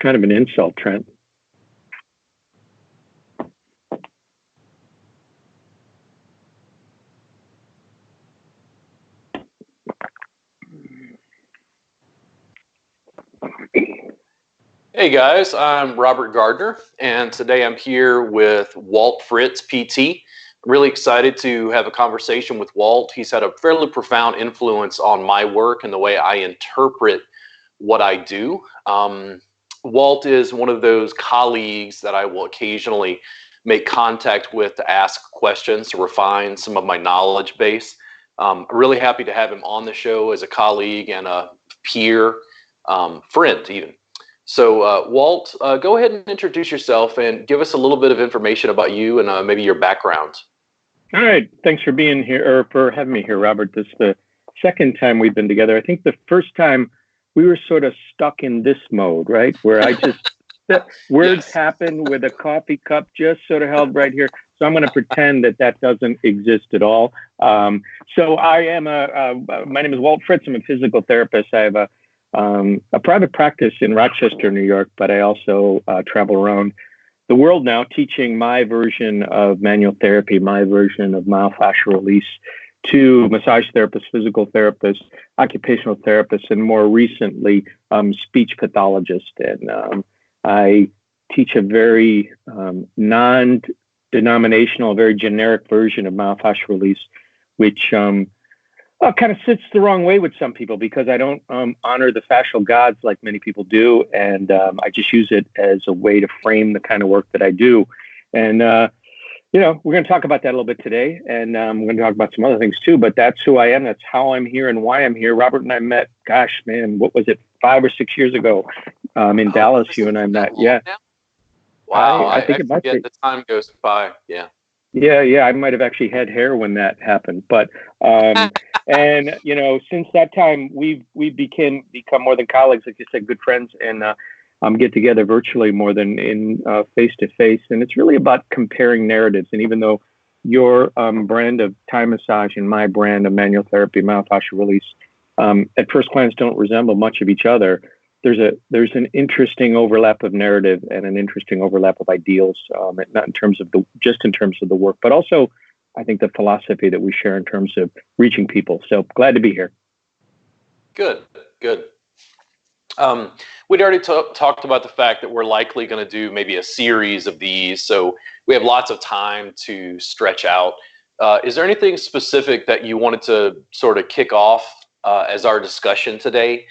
kind of an insult, Trent. Hey guys, I'm Robert Gardner, and today I'm here with Walt Fritz, PT. I'm really excited to have a conversation with Walt. He's had a fairly profound influence on my work and the way I interpret what I do. Walt is one of those colleagues that I will occasionally make contact with to ask questions, to refine some of my knowledge base. I'm really happy to have him on the show as a colleague and a peer, friend even. So, Walt, go ahead and introduce yourself and give us a little bit of information about you and maybe your background. All right. Thanks for being here, or for having me here, Robert. This is the second time we've been together. I think the first time we were sort of stuck in this mode, right? Where I just, words happen with a coffee cup just sort of held right here. So I'm going to pretend that doesn't exist at all. So I am my name is Walt Fritz. I'm a physical therapist. I have a private practice in Rochester, New York, but I also travel around the world now teaching my version of manual therapy, my version of myofascial release to massage therapists, physical therapists, occupational therapists, and more recently, speech pathologists. And I teach a very non-denominational, very generic version of myofascial release, which kind of sits the wrong way with some people because I don't honor the fascial gods like many people do. And I just use it as a way to frame the kind of work that I do. And, we're going to talk about that a little bit today. And we're going to talk about some other things too. But that's who I am. That's how I'm here and why I'm here. Robert and I met, gosh, man, what was it, 5 or 6 years ago in Dallas, you and I met. Yeah. Wow. I think I forget the time goes by. Yeah. Yeah. I might have actually had hair when that happened, but and since that time we've become more than colleagues, like you said, good friends, and get together virtually more than in face to face. And it's really about comparing narratives. And even though your brand of Thai massage and my brand of manual therapy, myofascial release, at first glance don't resemble much of each other, there's an interesting overlap of narrative and an interesting overlap of ideals, not in terms of just in terms of the work, but also I think the philosophy that we share in terms of reaching people. So glad to be here. Good. We'd already talked about the fact that we're likely going to do maybe a series of these, so we have lots of time to stretch out. Is there anything specific that you wanted to sort of kick off as our discussion today?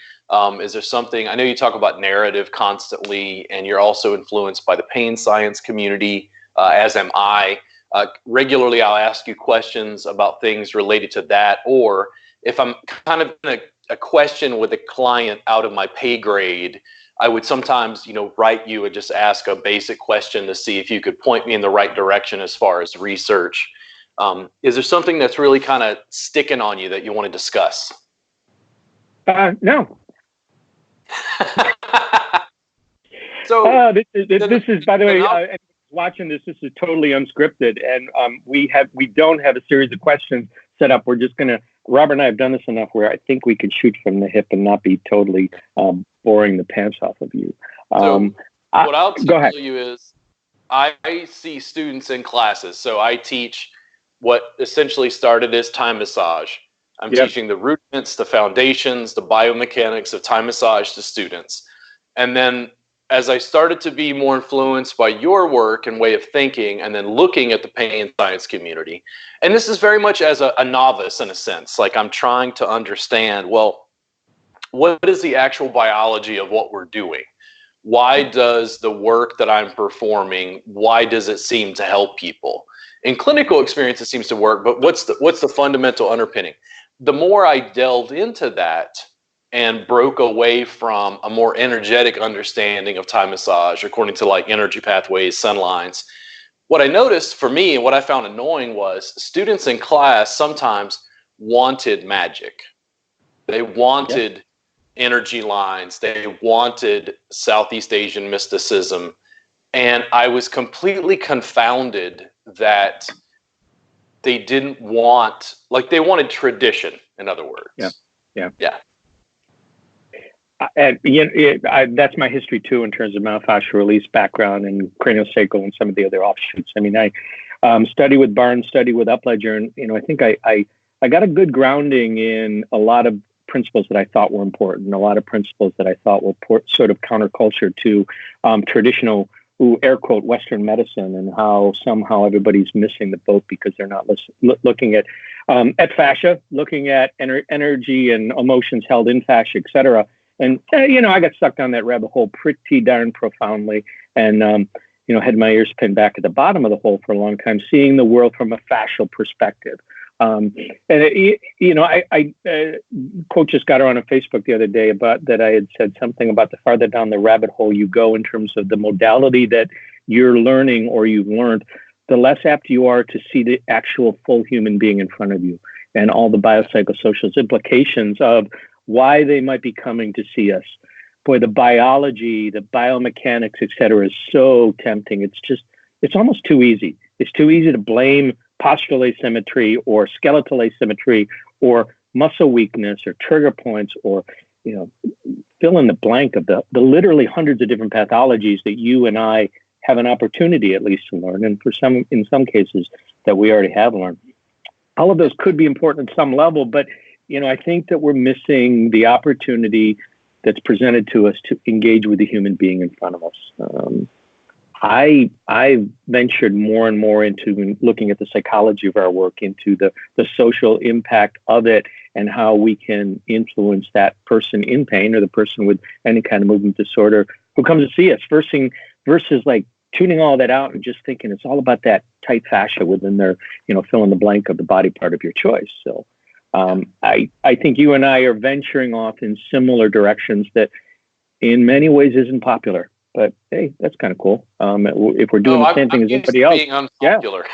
Is there something, I know you talk about narrative constantly, and you're also influenced by the pain science community, as am I. Regularly, I'll ask you questions about things related to that, or if I'm kind of in a question with a client out of my pay grade, I would sometimes, write you and just ask a basic question to see if you could point me in the right direction as far as research. Is there something that's really kind of sticking on you that you want to discuss? No. So this is, by the way, watching this is totally unscripted, and we don't have a series of questions set up. We're just gonna. Robert and I have done this enough where I think we can shoot from the hip and not be totally boring the pants off of you. What I'll tell you is, I see students in classes. So I teach what essentially started as Thai massage. I'm teaching the rudiments, the foundations, the biomechanics of Thai massage to students. And then as I started to be more influenced by your work and way of thinking, and then looking at the pain science community, and this is very much as a novice in a sense, like I'm trying to understand, well, what is the actual biology of what we're doing? Why does the work that I'm performing, why does it seem to help people? In clinical experience, it seems to work, but what's the fundamental underpinning? The more I delved into that and broke away from a more energetic understanding of Thai massage, according to like energy pathways, sun lines, what I noticed for me and what I found annoying was students in class sometimes wanted magic. They wanted energy lines. They wanted Southeast Asian mysticism. And I was completely confounded that they didn't want, like they wanted tradition, in other words. Yeah. That's my history too, in terms of myofascial release background and craniosacral and some of the other offshoots. I mean, I study with Barnes, study with Upledger, and I think I got a good grounding in a lot of principles that I thought were important, a lot of principles that I thought were sort of counterculture to traditional, air quote, Western medicine, and how somehow everybody's missing the boat because they're not looking at fascia, looking at energy and emotions held in fascia, et cetera. And, I got stuck down that rabbit hole pretty darn profoundly, and, had my ears pinned back at the bottom of the hole for a long time, seeing the world from a fascial perspective. Quote just got around on Facebook the other day about that. I had said something about the farther down the rabbit hole you go in terms of the modality that you're learning or you've learned, the less apt you are to see the actual full human being in front of you and all the biopsychosocial implications of why they might be coming to see us. Boy, the biology, the biomechanics, et cetera, is so tempting. It's almost too easy. It's too easy to blame postural asymmetry or skeletal asymmetry or muscle weakness or trigger points or, fill in the blank of the literally hundreds of different pathologies that you and I have an opportunity at least to learn. And in some cases that we already have learned. All of those could be important at some level, but, I think that we're missing the opportunity that's presented to us to engage with the human being in front of us. I ventured more and more into looking at the psychology of our work, into the social impact of it, and how we can influence that person in pain or the person with any kind of movement disorder who comes to see us, versus like tuning all that out and just thinking it's all about that tight fascia within their, fill in the blank of the body part of your choice. So I think you and I are venturing off in similar directions that in many ways isn't popular. But hey, that's kind of cool. If we're doing the same thing as everybody else, being unpopular.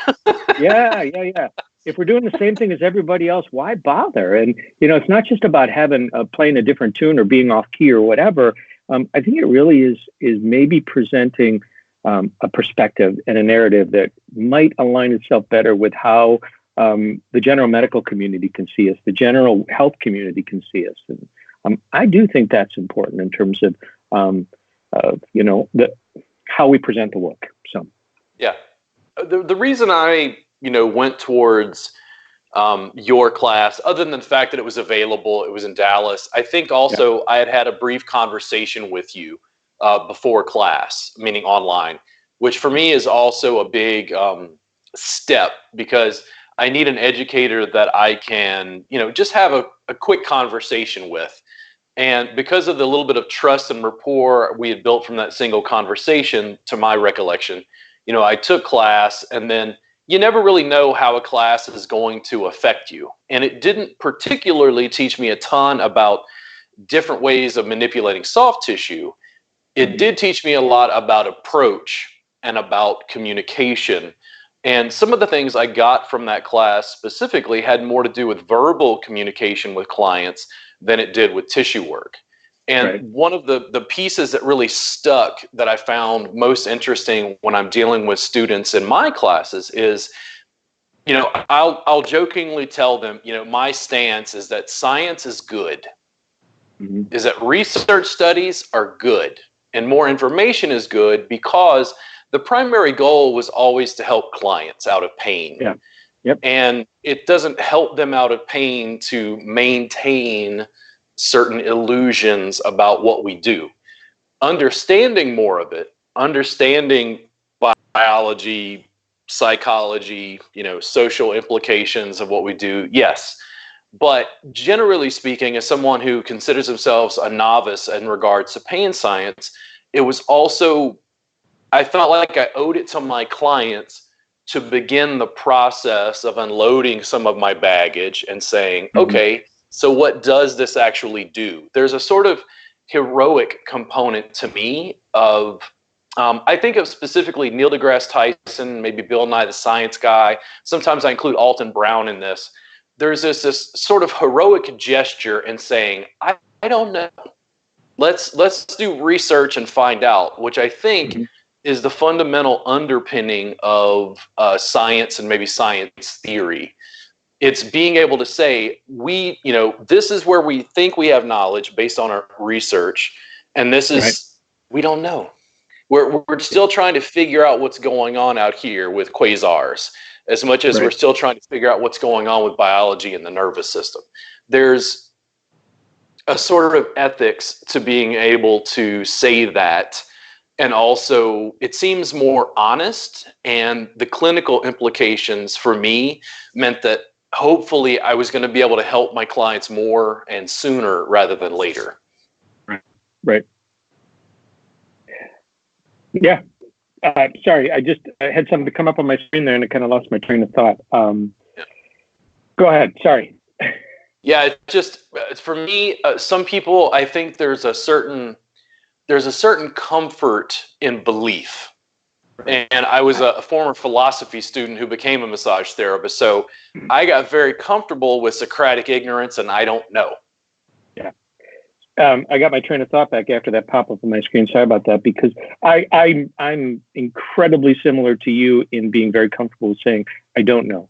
Yeah. If we're doing the same thing as everybody else, why bother? And it's not just about having playing a different tune or being off key or whatever. I think it really is maybe presenting a perspective and a narrative that might align itself better with how the general medical community can see us, the general health community can see us, and I do think that's important in terms of how we present the work. So, yeah, the reason I went towards your class, other than the fact that it was available, it was in Dallas. I think also I had a brief conversation with you before class, meaning online, which for me is also a big step, because I need an educator that I can, just have a quick conversation with. And because of the little bit of trust and rapport we had built from that single conversation, to my recollection, I took class, and then you never really know how a class is going to affect you. And it didn't particularly teach me a ton about different ways of manipulating soft tissue. It did teach me a lot about approach and about communication. And some of the things I got from that class specifically had more to do with verbal communication with clients than it did with tissue work. And one of the pieces that really stuck that I found most interesting when I'm dealing with students in my classes is, I'll jokingly tell them, my stance is that science is good, is that research studies are good, and more information is good, because the primary goal was always to help clients out of pain. Yeah. Yep. And it doesn't help them out of pain to maintain certain illusions about what we do. Understanding more of it, understanding biology, psychology, social implications of what we do, yes. But generally speaking, as someone who considers themselves a novice in regards to pain science, it was also, I felt like I owed it to my clients to begin the process of unloading some of my baggage and saying, okay, so what does this actually do? There's a sort of heroic component to me of, I think of specifically Neil deGrasse Tyson, maybe Bill Nye the Science Guy. Sometimes I include Alton Brown in this. There's this sort of heroic gesture in saying, I don't know. Let's do research and find out, which I think is the fundamental underpinning of science and maybe science theory. It's being able to say, this is where we think we have knowledge based on our research, and this is, we don't know. We're still trying to figure out what's going on out here with quasars, as much as we're still trying to figure out what's going on with biology and the nervous system. There's a sort of ethics to being able to say that. And also, it seems more honest. And the clinical implications for me meant that hopefully I was going to be able to help my clients more and sooner rather than later. Right. Yeah. Sorry, I had something to come up on my screen there and I kind of lost my train of thought. Go ahead. Sorry. Yeah, it just, for me, some people, I think there's a certain comfort in belief. And I was a former philosophy student who became a massage therapist. So I got very comfortable with Socratic ignorance and I don't know. Yeah. I got my train of thought back after that pop-up on my screen. Sorry about that, because I'm incredibly similar to you in being very comfortable with saying, I don't know.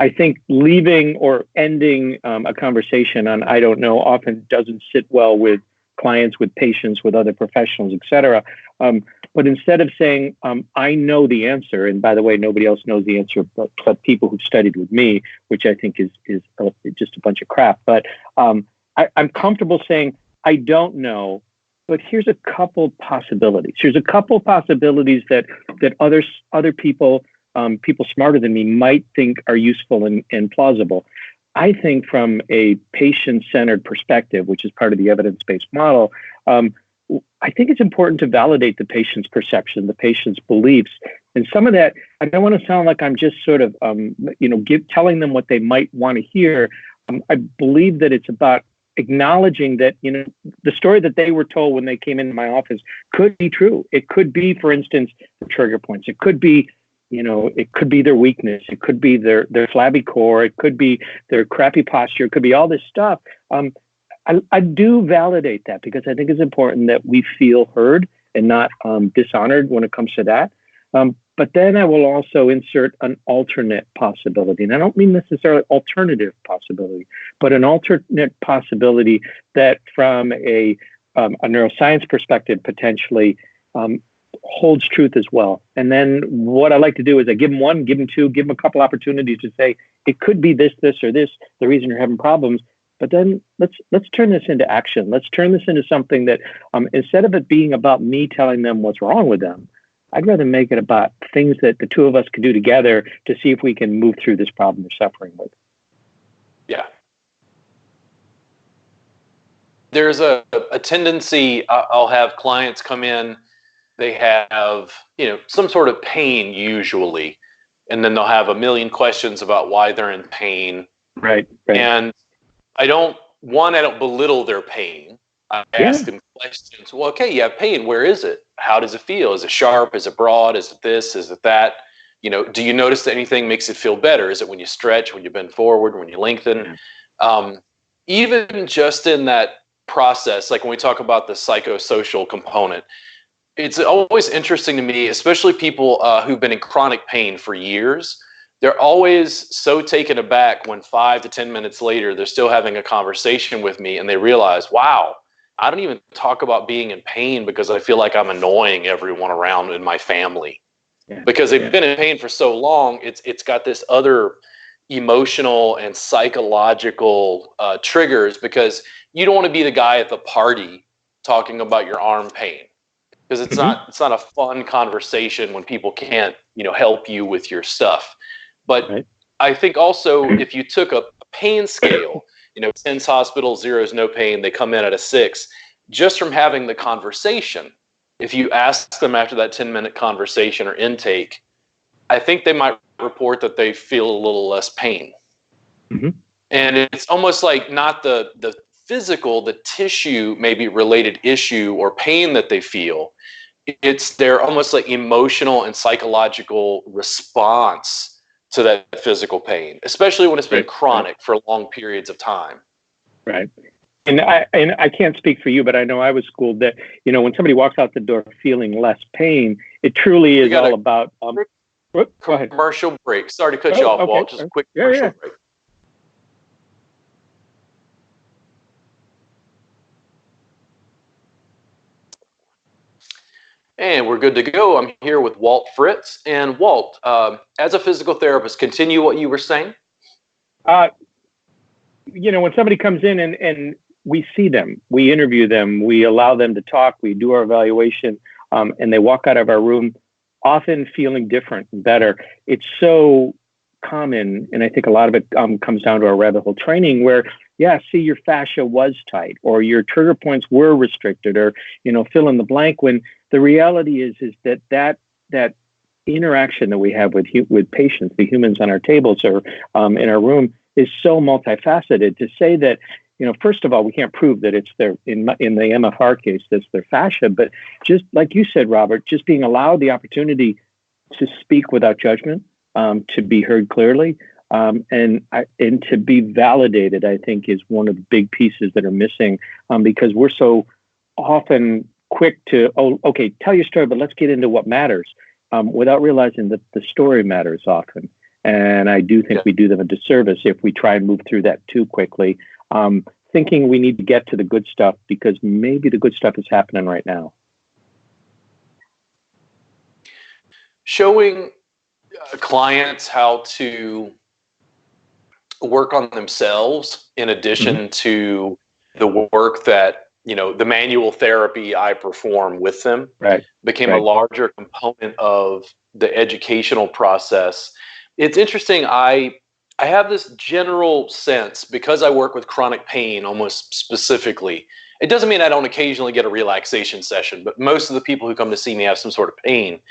I think leaving or ending a conversation on I don't know often doesn't sit well with clients, with patients, with other professionals, et cetera. But instead of saying, I know the answer, and by the way, nobody else knows the answer but people who've studied with me, which I think is just a bunch of crap. But I'm comfortable saying, I don't know, but here's a couple possibilities. Here's a couple possibilities that other people, people smarter than me, might think are useful and plausible. I think from a patient-centered perspective, which is part of the evidence-based model, I think it's important to validate the patient's perception, the patient's beliefs. And some of that, I don't want to sound like I'm just sort of, telling them what they might want to hear. I believe that it's about acknowledging that, the story that they were told when they came into my office could be true. It could be, for instance, the trigger points. It could be, it could be their weakness. It could be their flabby core. It could be their crappy posture. It could be all this stuff. I do validate that because I think it's important that we feel heard and not dishonored when it comes to that. But then I will also insert an alternate possibility. And I don't mean necessarily alternative possibility, but an alternate possibility that from a neuroscience perspective potentially holds truth as well. And then what I like to do is I give them one, give them two, give them a couple opportunities to say, it could be this, or this, the reason you're having problems. But then let's turn this into action. Let's turn this into something that instead of it being about me telling them what's wrong with them, I'd rather make it about things that the two of us can do together to see if we can move through this problem they're suffering with. Yeah. There's a tendency, I'll have clients come in, they have, some sort of pain usually, and then they'll have a million questions about why they're in pain. Right. And I don't belittle their pain. I ask them questions. Well, okay, you have pain. Where is it? How does it feel? Is it sharp? Is it broad? Is it this? Is it that? Do you notice that anything makes it feel better? Is it when you stretch, when you bend forward, when you lengthen? Even just in that process, like when we talk about the psychosocial component, it's always interesting to me, especially people who've been in chronic pain for years. They're always so taken aback when 5 to 10 minutes later, they're still having a conversation with me and they realize, wow, I don't even talk about being in pain because I feel like I'm annoying everyone around in my family. Because they've been in pain for so long, it's got this other emotional and psychological triggers, because you don't want to be the guy at the party talking about your arm pain. Because it's not a fun conversation when people can't, help you with your stuff. But I think also if you took a pain scale, 10's hospital, 0's no pain, they come in at a 6, just from having the conversation, if you ask them after that 10-minute conversation or intake, I think they might report that they feel a little less pain. And it's almost like not the physical, the tissue maybe related issue or pain that they feel. It's their almost like emotional and psychological response to that physical pain, especially when it's been chronic for long periods of time. Right. And I can't speak for you, but I know I was schooled that, when somebody walks out the door feeling less pain, it truly is all about, go ahead. Commercial break. Sorry to cut you off, Walt. Just a quick commercial break. And we're good to go. I'm here with Walt Fritz. And Walt, as a physical therapist, continue what you were saying. When somebody comes in and we see them, we interview them, we allow them to talk, we do our evaluation, and they walk out of our room often feeling different and better. It's so common, and I think a lot of it comes down to our rabbit hole training where, your fascia was tight or your trigger points were restricted or, fill in the blank, when the reality is that interaction that we have with patients, the humans on our tables or in our room, is so multifaceted. To say that, first of all, we can't prove that it's their, in the MFR case, that's their fascia, but just like you said, Robert, just being allowed the opportunity to speak without judgment, to be heard clearly, and to be validated, I think, is one of the big pieces that are missing, because we're so often quick to, okay, tell your story, but let's get into what matters, without realizing that the story matters often. And I do think we do them a disservice if we try and move through that too quickly, thinking we need to get to the good stuff because maybe the good stuff is happening right now. Showing clients how to work on themselves in addition to the work that, the manual therapy I perform with them became a larger component of the educational process. It's interesting. I have this general sense, because I work with chronic pain almost specifically. It doesn't mean I don't occasionally get a relaxation session, but most of the people who come to see me have some sort of pain.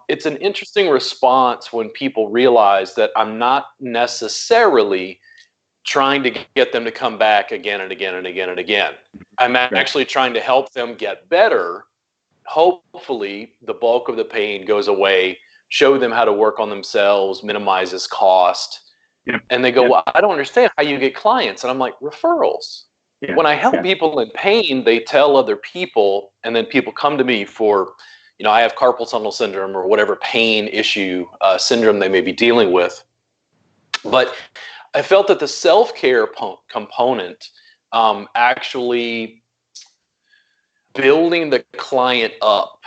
It's an interesting response when people realize that I'm not necessarily trying to get them to come back again and again and again and again. I'm actually trying to help them get better. Hopefully, the bulk of the pain goes away, show them how to work on themselves, minimizes cost. And they go, well, I don't understand how you get clients. And I'm like, referrals. When I help people in pain, they tell other people, and then people come to me for, I have carpal tunnel syndrome or whatever pain issue, syndrome they may be dealing with. But I felt that the self-care component, actually building the client up,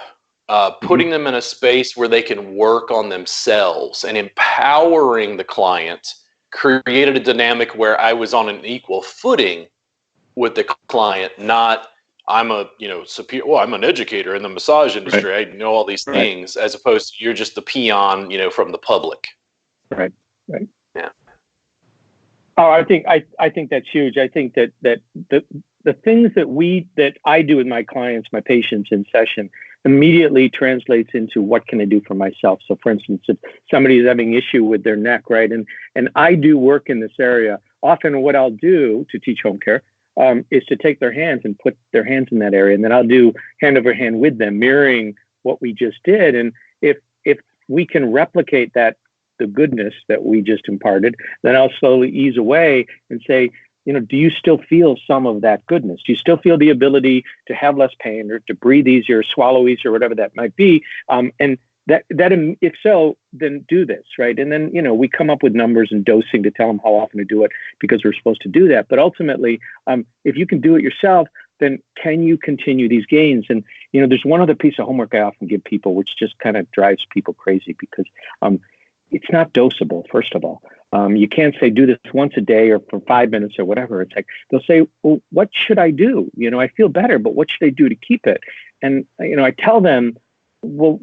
putting them in a space where they can work on themselves and empowering the client, created a dynamic where I was on an equal footing with the client, not I'm a, superior, well, I'm an educator in the massage industry. I know all these things, as opposed to you're just the peon, from the public. Right. Yeah. Oh, I think that's huge. I think that the things that I do with my clients, my patients in session, immediately translates into what can I do for myself. So, for instance, if somebody is having issue with their neck, right, and I do work in this area, often what I'll do to teach home care is to take their hands and put their hands in that area, and then I'll do hand over hand with them, mirroring what we just did. And if we can replicate that, the goodness that we just imparted, then I'll slowly ease away and say, do you still feel some of that goodness? Do you still feel the ability to have less pain or to breathe easier, swallow easier, whatever that might be? And that if so, then do this, right? And then, we come up with numbers and dosing to tell them how often to do it because we're supposed to do that. But ultimately, if you can do it yourself, then can you continue these gains? And, there's one other piece of homework I often give people, which just kind of drives people crazy because it's not dosable, first of all. You can't say do this once a day or for 5 minutes or whatever. It's like they'll say, well, what should I do? I feel better, but what should I do to keep it? And, I tell them, well,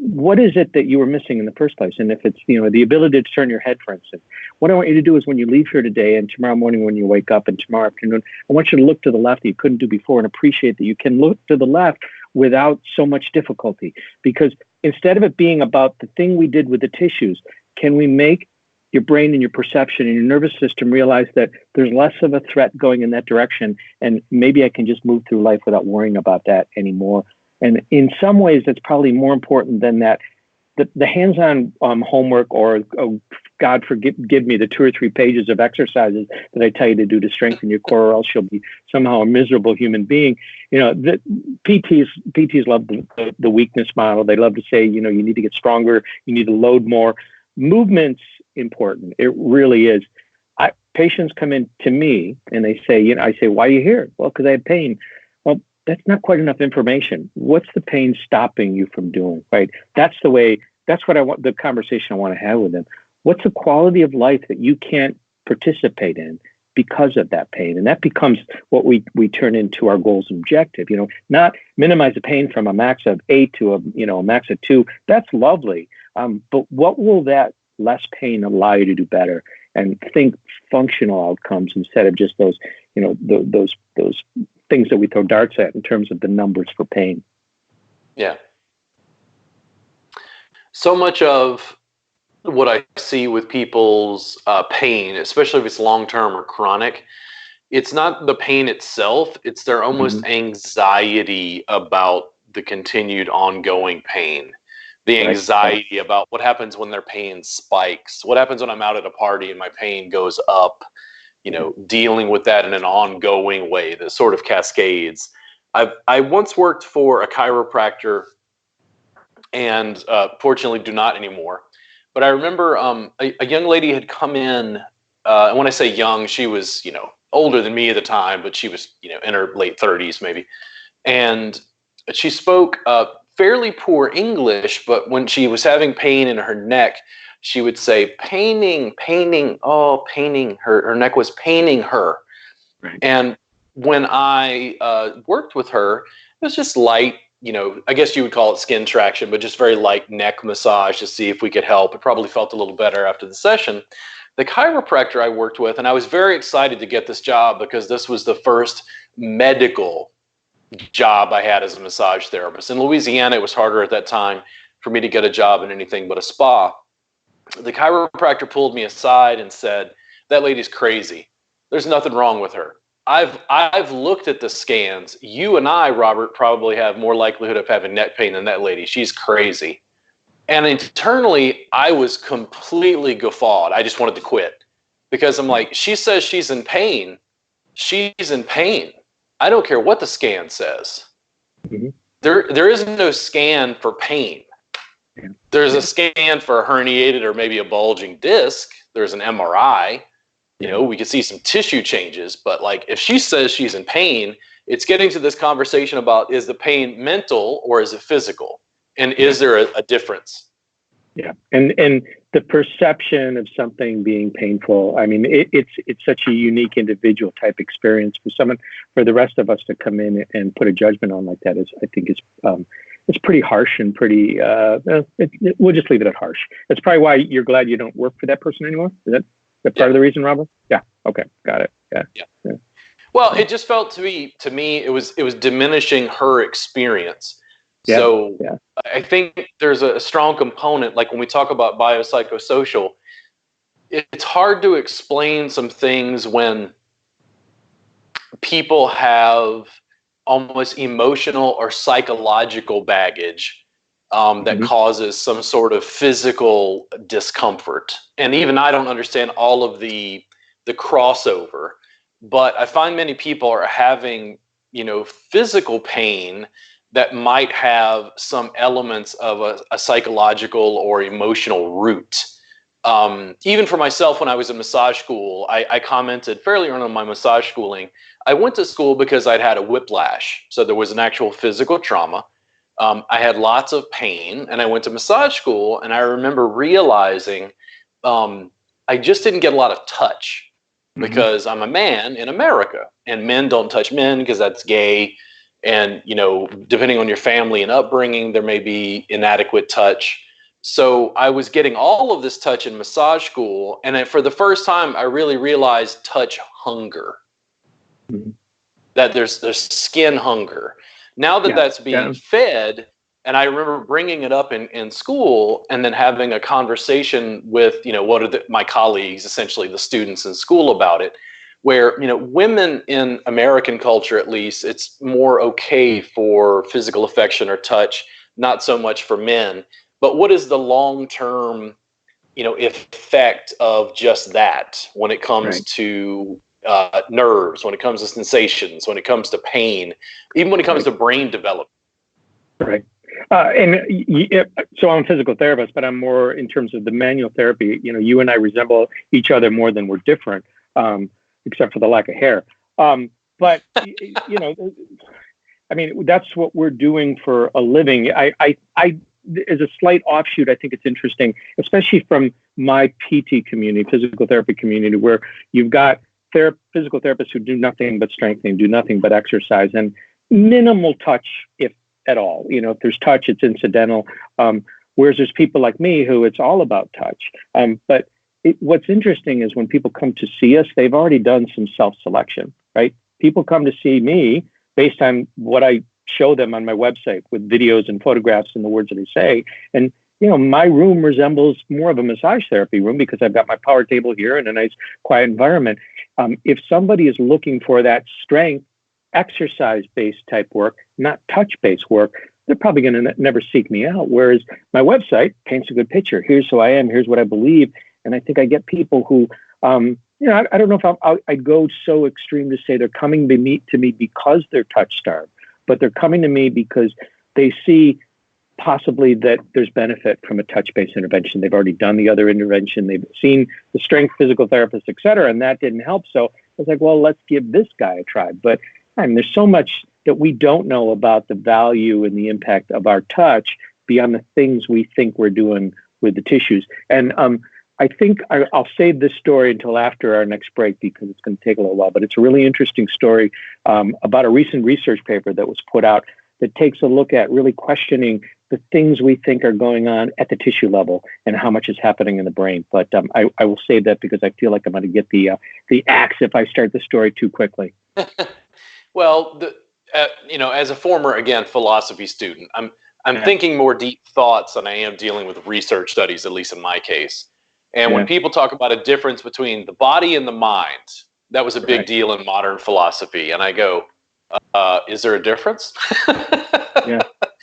what is it that you were missing in the first place? And if it's, the ability to turn your head, for instance, what I want you to do is when you leave here today and tomorrow morning when you wake up and tomorrow afternoon, I want you to look to the left that you couldn't do before and appreciate that you can look to the left without so much difficulty. Because instead of it being about the thing we did with the tissues, can we make your brain and your perception and your nervous system realize that there's less of a threat going in that direction, and maybe I can just move through life without worrying about that anymore? And in some ways, that's probably more important than that. The hands-on homework, or God forgive me, the 2 or 3 pages of exercises that I tell you to do to strengthen your core, or else you'll be somehow a miserable human being. The PTs love the weakness model. They love to say, you need to get stronger, you need to load more. Movement's important. It really is. Patients come in to me and they say, I say, why are you here? Well, because I have pain. Well, that's not quite enough information. What's the pain stopping you from doing, right? That's what I want, the conversation I want to have with them. What's the quality of life that you can't participate in because of that pain? And that becomes what we turn into our goals and objective, not minimize the pain from a max of 8 to a max of 2. That's lovely. But what will that less pain allow you to do better? And think functional outcomes instead of just those, those things that we throw darts at in terms of the numbers for pain. Yeah. So much of what I see with people's pain, especially if it's long-term or chronic, it's not the pain itself, it's their almost anxiety about the continued ongoing pain. The anxiety about what happens when their pain spikes, what happens when I'm out at a party and my pain goes up, dealing with that in an ongoing way that sort of cascades. I once worked for a chiropractor and fortunately do not anymore. But I remember a young lady had come in, and when I say young, she was, older than me at the time, but she was, in her late 30s maybe. And she spoke fairly poor English, but when she was having pain in her neck, she would say, paining, oh, paining. Her neck was paining her. Right. And when I worked with her, it was just light, I guess you would call it skin traction, but just very light neck massage to see if we could help. It probably felt a little better after the session. The chiropractor I worked with, and I was very excited to get this job because this was the first medical job I had as a massage therapist. In Louisiana, it was harder at that time for me to get a job in anything but a spa. The chiropractor pulled me aside and said, that lady's crazy. There's nothing wrong with her. I've looked at the scans. You and I, Robert, probably have more likelihood of having neck pain than that lady. She's crazy. And internally, I was completely guffawed. I just wanted to quit because I'm like, she says she's in pain. She's in pain. I don't care what the scan says. Mm-hmm. There is no scan for pain. Yeah. There's a scan for a herniated or maybe a bulging disc. There's an MRI. We could see some tissue changes, but like if she says she's in pain, it's getting to this conversation about, is the pain mental or is it physical? And is there a difference? Yeah. And the perception of something being painful, I mean, it's such a unique individual type experience for the rest of us to come in and put a judgment on like that I think it's pretty harsh and pretty, we'll just leave it at harsh. That's probably why you're glad you don't work for that person anymore. Is that part of the reason, Robert? Yeah. Okay. Got it. Yeah. Well, it just felt to me, it was diminishing her experience. Yeah. So I think there's a strong component, like when we talk about biopsychosocial, it's hard to explain some things when people have almost emotional or psychological baggage that causes some sort of physical discomfort. And even I don't understand all of the crossover, but I find many people are having, physical pain that might have some elements of a psychological or emotional root. Even for myself, when I was in massage school, I commented fairly early on my massage schooling. I went to school because I'd had a whiplash. So there was an actual physical trauma. I had lots of pain, and I went to massage school, and I remember realizing I just didn't get a lot of touch because I'm a man in America, and men don't touch men because that's gay. And, depending on your family and upbringing, there may be inadequate touch. So I was getting all of this touch in massage school. And for the first time, I really realized touch hunger, that there's skin hunger. Now that that's being fed, and I remember bringing it up in school and then having a conversation with, what are my colleagues, essentially the students in school about it, where, women in American culture, at least, it's more okay for physical affection or touch, not so much for men. But what is the long-term, effect of just that when it comes to nerves, when it comes to sensations, when it comes to pain, even when it comes to brain development? Right. So I'm a physical therapist, but I'm more in terms of the manual therapy. You and I resemble each other more than we're different. Except for the lack of hair. But, I I mean, that's what we're doing for a living. I as a slight offshoot, I think it's interesting, especially from my PT community, physical therapy community, where you've got physical therapists who do nothing but strengthening, do nothing but exercise, and minimal touch, if at all. You know, if there's touch, it's incidental. Whereas there's people like me who it's all about touch. But what's interesting is when people come to see us, they've already done some self-selection, right? People come to see me based on what I show them on my website with videos and photographs and the words that I say. And, you know, my room resembles more of a massage therapy room because I've got my power table here and a nice quiet environment. If somebody is looking for that strength, exercise-based type work, not touch-based work, they're probably going to never seek me out. Whereas my website paints a good picture. Here's who I am. Here's what I believe. And I think I get people who, you know, I don't know if I'd go so extreme to say they're coming to me because they're touch starved, but they're coming to me because they see possibly that there's benefit from a touch-based intervention. They've already done the other intervention. They've seen the strength physical therapist, et cetera, and that didn't help. So I was like, well, let's give this guy a try. But I mean, there's so much that we don't know about the value and the impact of our touch beyond the things we think we're doing with the tissues. And I think I'll save this story until after our next break because it's going to take a little while, but it's a really interesting story about a recent research paper that was put out that takes a look at really questioning the things we think are going on at the tissue level and how much is happening in the brain. But I will save that because I feel like I'm going to get the axe if I start the story too quickly. Well, you know, as a former, again, philosophy student, I'm thinking more deep thoughts than I am dealing with research studies, at least in my case. And when people talk about a difference between the body and the mind, that was a big deal in modern philosophy. And I go, is there a difference? Yeah.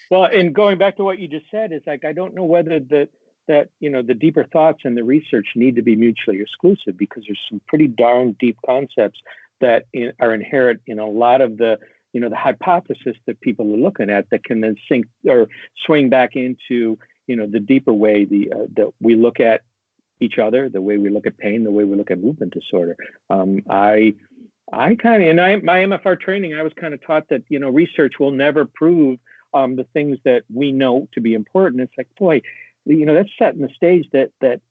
Well, and going back to what you just said, it's like, I don't know whether that, you know, the deeper thoughts and the research need to be mutually exclusive because there's some pretty darn deep concepts that are inherent in a lot of the, you know, the hypothesis that people are looking at that can then sink or swing back into, you know, the deeper way that we look at each other, the way we look at pain, the way we look at movement disorder. I kind of, in my MFR training, I was kind of taught that, you know, research will never prove the things that we know to be important. It's like, boy, you know, that's setting the stage that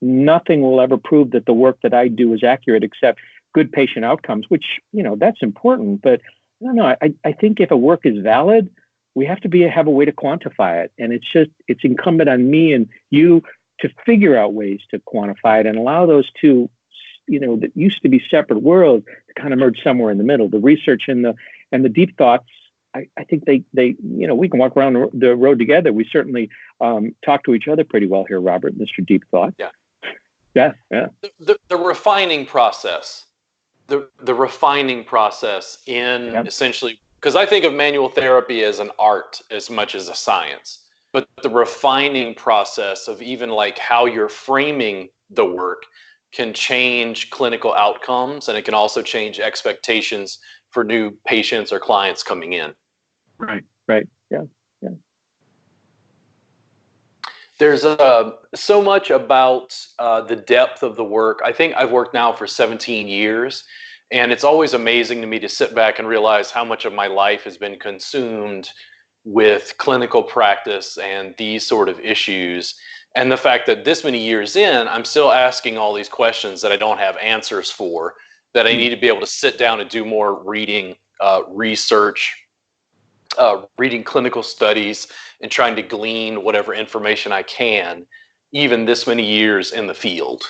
nothing will ever prove that the work that I do is accurate except good patient outcomes, which, you know, that's important. But I don't know. I think if a work is valid, we have to have a way to quantify it. And it's incumbent on me and you to figure out ways to quantify it and allow those two, you know, that used to be separate worlds to kind of merge somewhere in the middle. The research and the deep thoughts, I think they, you know, we can walk around the road together. We certainly talk to each other pretty well here, Robert, Mr. Deep Thought. Yeah. Yeah. The refining process. The refining process in essentially, because I think of manual therapy as an art as much as a science, but the refining process of even like how you're framing the work can change clinical outcomes, and it can also change expectations for new patients or clients coming in. Right. Yeah. There's so much about the depth of the work. I think I've worked now for 17 years, and it's always amazing to me to sit back and realize how much of my life has been consumed with clinical practice and these sort of issues. And the fact that this many years in, I'm still asking all these questions that I don't have answers for, that I need to be able to sit down and do more reading, research, reading clinical studies, and trying to glean whatever information I can, even this many years in the field.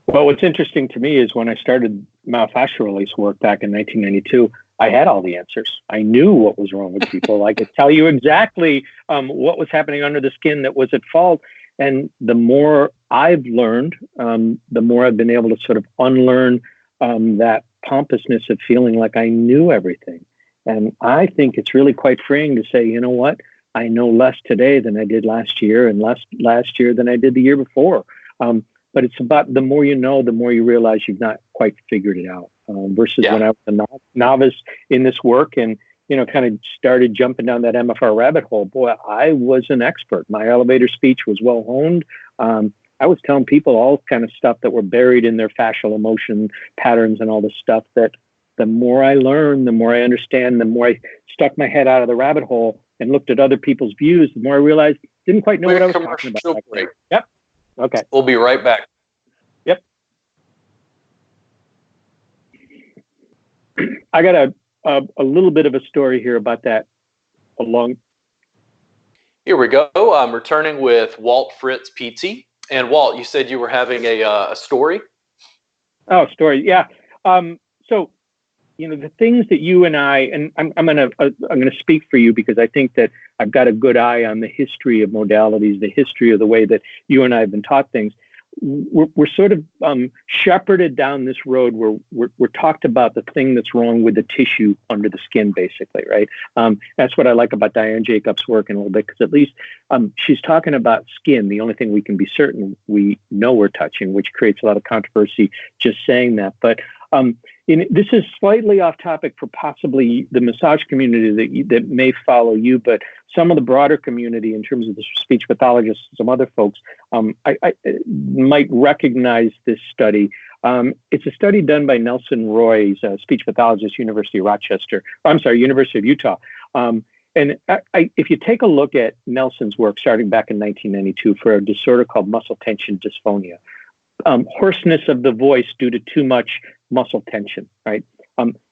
Well, what's interesting to me is when I started myofascial release work back in 1992, I had all the answers. I knew what was wrong with people. I could tell you exactly what was happening under the skin that was at fault. And the more I've learned, the more I've been able to sort of unlearn that pompousness of feeling like I knew everything. And I think it's really quite freeing to say, you know what? I know less today than I did last year and less last year than I did the year before. But it's about the more you know, the more you realize you've not quite figured it out. Versus when I was a novice in this work and, you know, kind of started jumping down that MFR rabbit hole. Boy, I was an expert. My elevator speech was well honed. I was telling people all kind of stuff that were buried in their fascial emotion patterns and all this stuff that the more I learn, the more I understand, the more I stuck my head out of the rabbit hole and looked at other people's views, the more I realized didn't quite know what I was talking about. Break. Yep. Okay. We'll be right back. Yep. I got a little bit of a story here about that. Here we go. I'm returning with Walt Fritz, PT. And Walt, you said you were having a story? Oh, story. Yeah. So, the things that you and I'm going to speak for you because I think that I've got a good eye on the history of modalities, the history of the way that you and I have been taught things. We're sort of shepherded down this road where we're talked about the thing that's wrong with the tissue under the skin, basically, right? That's what I like about Diane Jacobs' work in a little bit, because at least she's talking about skin, the only thing we can be certain we know we're touching, which creates a lot of controversy just saying that. But this is slightly off topic for possibly the massage community that may follow you, but some of the broader community in terms of the speech pathologists, some other folks, I might recognize this study. It's a study done by Nelson Roy, a speech pathologist, University of Utah. And if you take a look at Nelson's work starting back in 1992 for a disorder called muscle tension dysphonia, hoarseness of the voice due to too much muscle tension, right?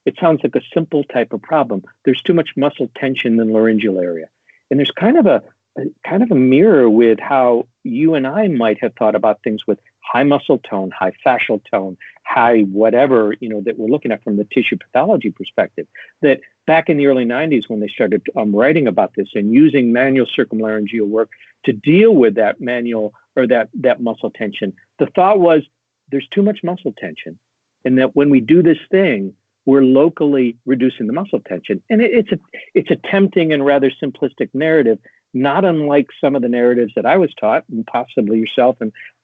It sounds like a simple type of problem. There's too much muscle tension in the laryngeal area. And there's kind of a mirror with how you and I might have thought about things with high muscle tone, high fascial tone, high whatever, that we're looking at from the tissue pathology perspective. That back in the early 90s when they started writing about this and using manual circumlaryngeal work to deal with that manual or that muscle tension, the thought was there's too much muscle tension. And that when we do this thing, we're locally reducing the muscle tension. And it's a tempting and rather simplistic narrative, not unlike some of the narratives that I was taught, and possibly yourself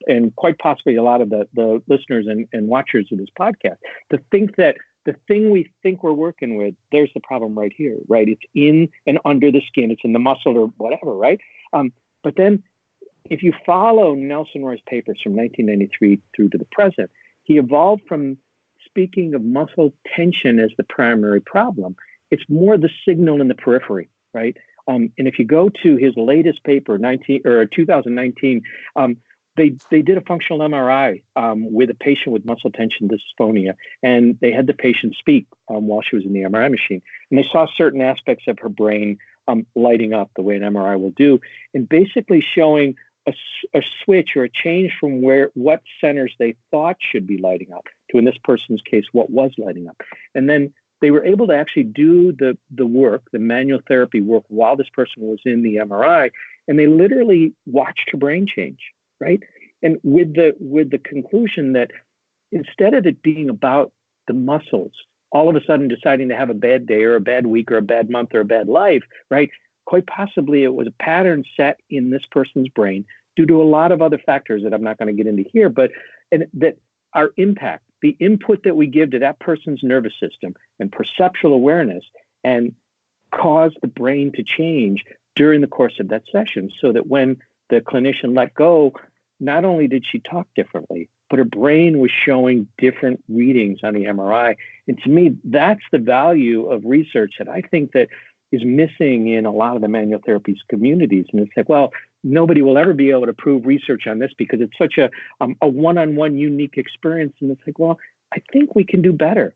and quite possibly a lot of the listeners and watchers of this podcast, to think that the thing we think we're working with, there's the problem right here, right? It's in and under the skin. It's in the muscle or whatever, right? But then if you follow Nelson Roy's papers from 1993 through to the present, he evolved from speaking of muscle tension as the primary problem. It's more the signal in the periphery, right? And if you go to his latest paper, 2019, they did a functional MRI with a patient with muscle tension dysphonia, and they had the patient speak while she was in the MRI machine, and they saw certain aspects of her brain lighting up the way an MRI will do, and basically showing a switch or a change from what centers they thought should be lighting up to, in this person's case, what was lighting up. And then they were able to actually do the work, the manual therapy work, while this person was in the MRI, and they literally watched her brain change, right? And with the conclusion that instead of it being about the muscles, all of a sudden deciding to have a bad day or a bad week or a bad month or a bad life, right? Quite possibly it was a pattern set in this person's brain due to a lot of other factors that I'm not going to get into here, and that our impact, the input that we give to that person's nervous system and perceptual awareness, and cause the brain to change during the course of that session, so that when the clinician let go, not only did she talk differently, but her brain was showing different readings on the MRI. And to me, that's the value of research that I think that is missing in a lot of the manual therapies communities. And it's like, well, nobody will ever be able to prove research on this because it's such a one-on-one unique experience. And it's like, well, I think we can do better.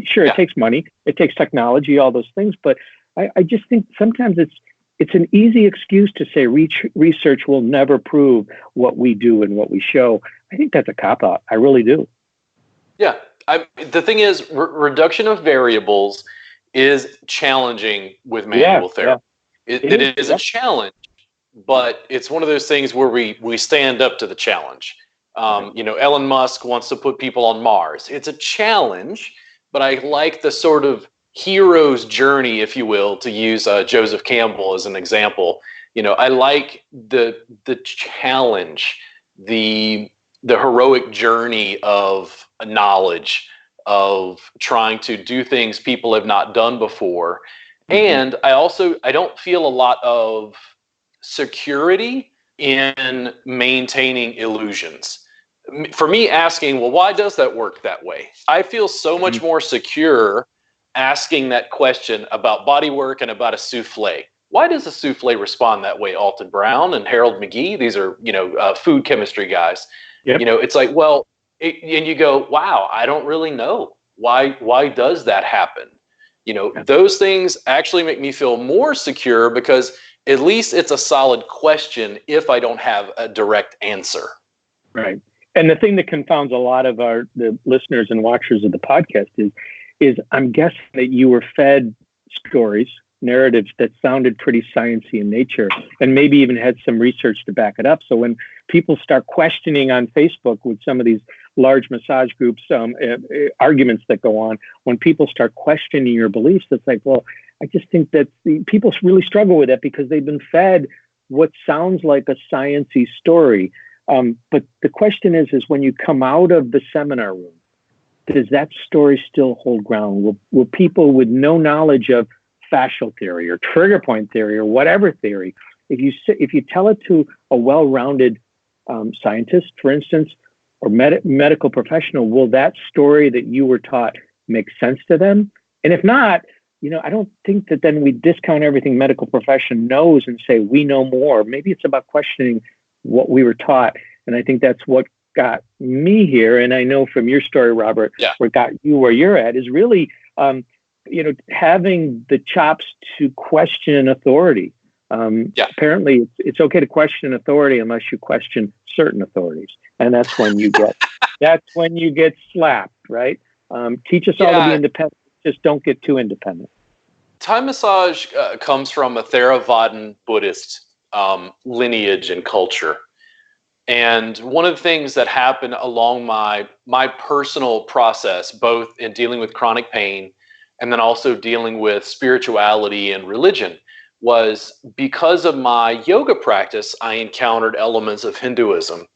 Sure, It takes money, it takes technology, all those things, but I just think sometimes it's an easy excuse to say research will never prove what we do and what we show. I think that's a cop-out. I really do. Yeah. The thing is, reduction of variables is challenging with manual therapy. Yeah. It is a challenge, but it's one of those things where we stand up to the challenge. Elon Musk wants to put people on Mars. It's a challenge, but I like the sort of hero's journey, if you will, to use Joseph Campbell as an example. I like the challenge, the heroic journey of knowledge, of trying to do things people have not done before. Mm-hmm. And I don't feel a lot of security in maintaining illusions. for me asking, well, why does that work that way? I feel so much more secure asking that question about body work and about a souffle. Why does a souffle respond that way? Alton Brown and Harold McGee, these are, food chemistry guys. Yep. It's like, well, and you go, wow, I don't really know. Why does that happen? Those things actually make me feel more secure because at least it's a solid question if I don't have a direct answer. Right. And the thing that confounds a lot of the listeners and watchers of the podcast is I'm guessing that you were fed stories, narratives that sounded pretty sciencey in nature and maybe even had some research to back it up. So when people start questioning on Facebook with some of these large massage groups, arguments that go on, when people start questioning your beliefs, it's like, well, I just think that people really struggle with that because they've been fed what sounds like a sciencey story. But the question is when you come out of the seminar room, does that story still hold ground? Will people with no knowledge of fascial theory or trigger point theory or whatever theory, if you tell it to a well-rounded scientist, for instance, or medical professional, will that story that you were taught make sense to them? And if not, I don't think that then we discount everything medical profession knows and say we know more. Maybe it's about questioning what we were taught. And I think that's what got me here. And I know from your story, Robert, what got you where you're at is really, having the chops to question authority. Apparently it's okay to question authority unless you question certain authorities. And that's when you get slapped, right? Teach us all to be independent. Just don't get too independent. Thai massage comes from a Theravada Buddhist lineage and culture. And one of the things that happened along my personal process, both in dealing with chronic pain and then also dealing with spirituality and religion, was because of my yoga practice, I encountered elements of Hinduism.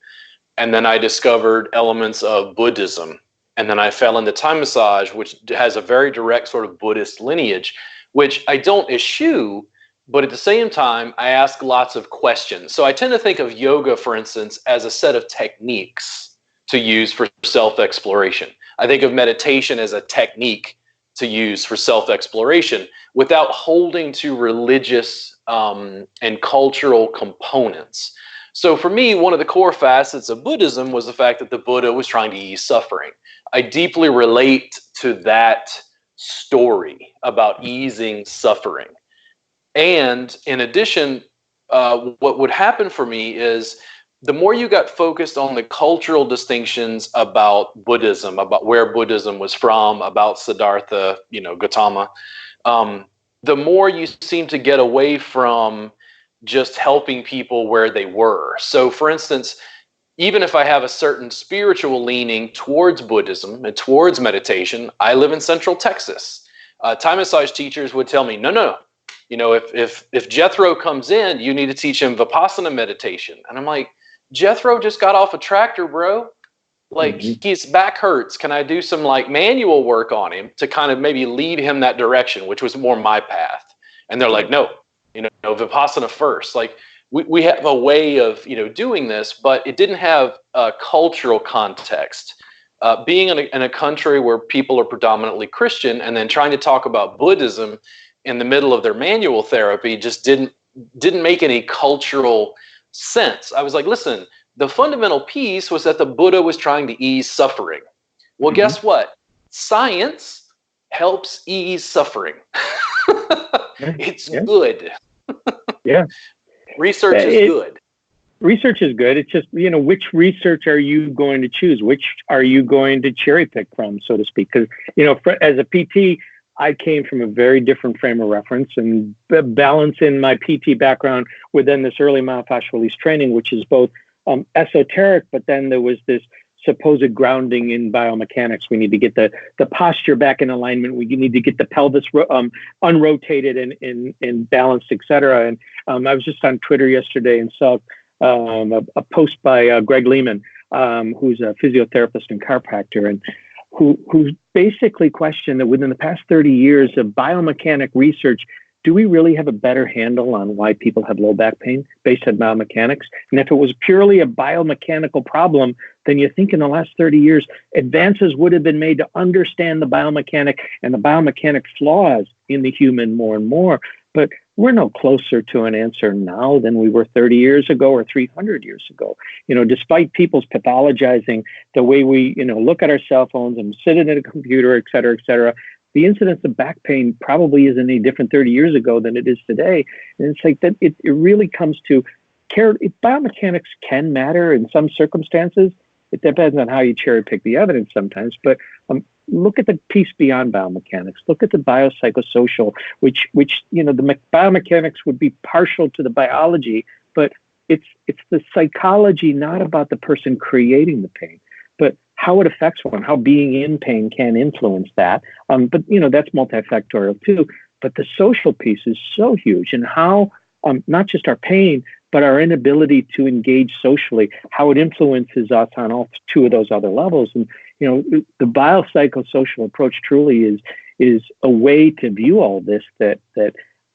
And then I discovered elements of Buddhism. And then I fell into Thai massage, which has a very direct sort of Buddhist lineage, which I don't eschew, but at the same time, I ask lots of questions. So I tend to think of yoga, for instance, as a set of techniques to use for self-exploration. I think of meditation as a technique to use for self-exploration without holding to religious and cultural components. So for me, one of the core facets of Buddhism was the fact that the Buddha was trying to ease suffering. I deeply relate to that story about easing suffering. And in addition, what would happen for me is the more you got focused on the cultural distinctions about Buddhism, about where Buddhism was from, about Siddhartha, Gautama, the more you seem to get away from just helping people where they were. So for instance, even if I have a certain spiritual leaning towards Buddhism and towards meditation, I live in Central Texas. Thai massage teachers would tell me, no. If Jethro comes in, you need to teach him Vipassana meditation. And I'm like, Jethro just got off a tractor, bro. Like, his back hurts. Can I do some manual work on him to kind of maybe lead him that direction, which was more my path? And they're like, no, Vipassana first. Like, we have a way of, doing this, but it didn't have a cultural context. Being in a country where people are predominantly Christian and then trying to talk about Buddhism in the middle of their manual therapy just didn't make any cultural sense. I was like, listen, the fundamental piece was that the Buddha was trying to ease suffering. Well, guess what? Science helps ease suffering. It's good. Research is good. Research is good. It's just, which research are you going to choose? Which are you going to cherry pick from, so to speak? Because, as a PT, I came from a very different frame of reference, and balancing my PT background within this early myofascial release training, which is both esoteric, but then there was this supposed grounding in biomechanics. We need to get the posture back in alignment. We need to get the pelvis unrotated and balanced, et cetera. And I was just on Twitter yesterday and saw a post by Greg Lehman, who's a physiotherapist and chiropractor, and who basically questioned that within the past 30 years of biomechanic research, do we really have a better handle on why people have low back pain based on biomechanics? And if it was purely a biomechanical problem, than you think in the last 30 years. Advances would have been made to understand the biomechanic and the biomechanic flaws in the human more and more. But we're no closer to an answer now than we were 30 years ago or 300 years ago. Despite people's pathologizing the way we, look at our cell phones and sit at a computer, et cetera, the incidence of back pain probably isn't any different 30 years ago than it is today. And it's like that. It really comes to care. Biomechanics can matter in some circumstances. It depends on how you cherry pick the evidence sometimes, but look at the piece beyond biomechanics. Look at the biopsychosocial, which the biomechanics would be partial to the biology, but it's the psychology, not about the person creating the pain, but how it affects one, how being in pain can influence that. But that's multifactorial too. But the social piece is so huge, and how not just our pain, but our inability to engage socially, how it influences us on all two of those other levels. And the biopsychosocial approach truly is a way to view all this that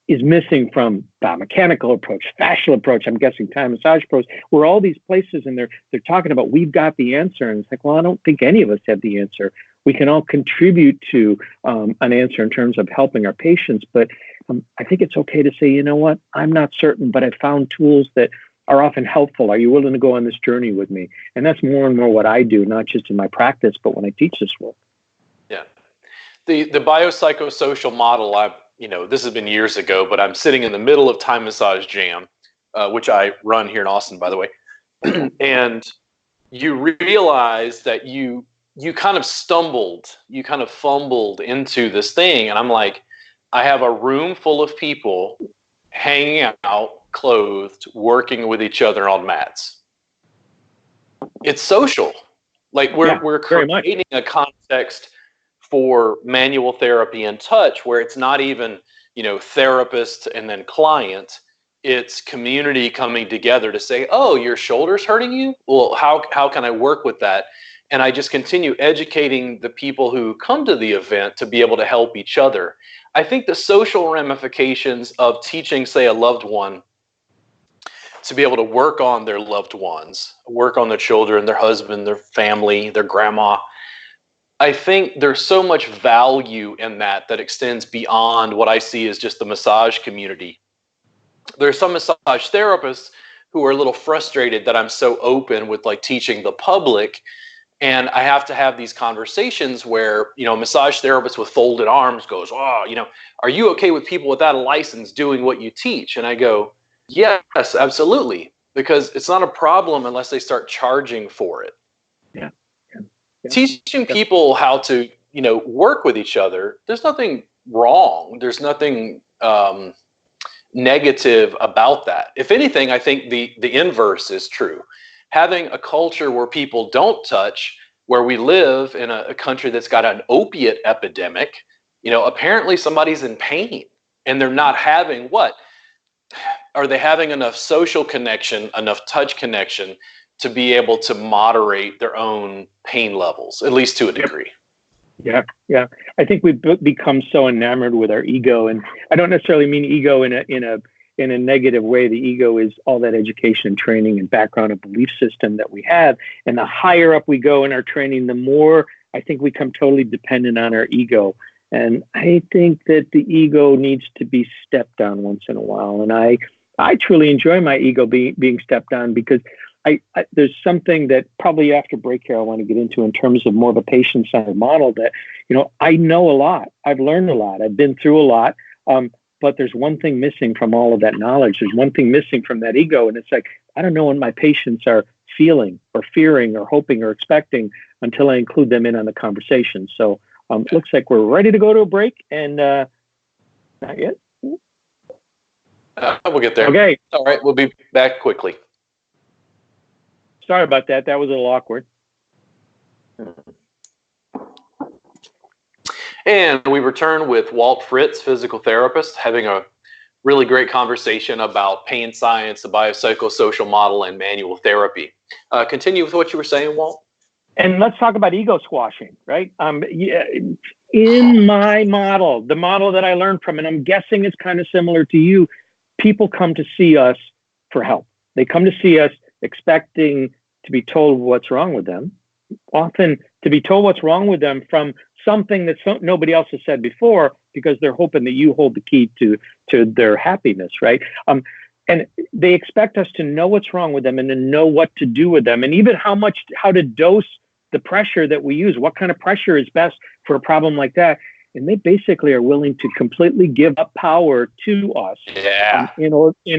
is missing from biomechanical approach, fascial approach, I'm guessing Thai massage approach, where all these places and they're talking about we've got the answer, and it's like, well, I don't think any of us have the answer. We can all contribute to an answer in terms of helping our patients, but I think it's okay to say, you know what, I'm not certain, but I found tools that are often helpful. Are you willing to go on this journey with me? And that's more and more what I do, not just in my practice, but when I teach this work. Yeah. The biopsychosocial model, this has been years ago, but I'm sitting in the middle of Thai Massage Jam, which I run here in Austin, by the way. And you realize that you kind of stumbled, you kind of fumbled into this thing. And I'm like, I have a room full of people hanging out, clothed, working with each other on mats. It's social. Like we're creating a context for manual therapy and touch where it's not even, therapist and then client. It's community coming together to say, oh, your shoulder's hurting you? Well, how can I work with that? And I just continue educating the people who come to the event to be able to help each other. I think the social ramifications of teaching, say, a loved one to be able to work on their loved ones, work on their children, their husband, their family, their grandma. I think there's so much value in that extends beyond what I see as just the massage community. There's some massage therapists who are a little frustrated that I'm so open with teaching the public. And I have to have these conversations where, a massage therapist with folded arms goes, oh, are you okay with people without a license doing what you teach? And I go, yes, absolutely. Because it's not a problem unless they start charging for it. Yeah. Teaching people how to, work with each other, there's nothing wrong. There's nothing negative about that. If anything, I think the inverse is true. Having a culture where people don't touch, where we live in a country that's got an opiate epidemic, apparently somebody's in pain and they're not having what? Are they having enough social connection, enough touch connection to be able to moderate their own pain levels, at least to a degree? Yeah. I think we've become so enamored with our ego, and I don't necessarily mean ego in a negative way. The ego is all that education and training and background and belief system that we have. And the higher up we go in our training, the more I think we become totally dependent on our ego. And I think that the ego needs to be stepped on once in a while. And I truly enjoy my ego being stepped on, because there's something that probably after break here I want to get into in terms of more of a patient-centered model that, I know a lot. I've learned a lot. I've been through a lot. But there's one thing missing from all of that knowledge. There's one thing missing from that ego. And it's like, I don't know what my patients are feeling or fearing or hoping or expecting until I include them in on the conversation. So looks like we're ready to go to a break, and not yet. We'll get there. Okay. All right. We'll be back quickly. Sorry about that. That was a little awkward. And we return with Walt Fritz, physical therapist, having a really great conversation about pain science, the biopsychosocial model, and manual therapy. Continue with what you were saying, Walt. And let's talk about ego squashing, right? In my model, the model that I learned from, and I'm guessing it's kind of similar to you, people come to see us for help. They come to see us expecting to be told what's wrong with them, often to be told what's wrong with them from something that nobody else has said before, because they're hoping that you hold the key to their happiness, right? And they expect us to know what's wrong with them and to know what to do with them, and even how to dose the pressure that we use. What kind of pressure is best for a problem like that? And they basically are willing to completely give up power to us in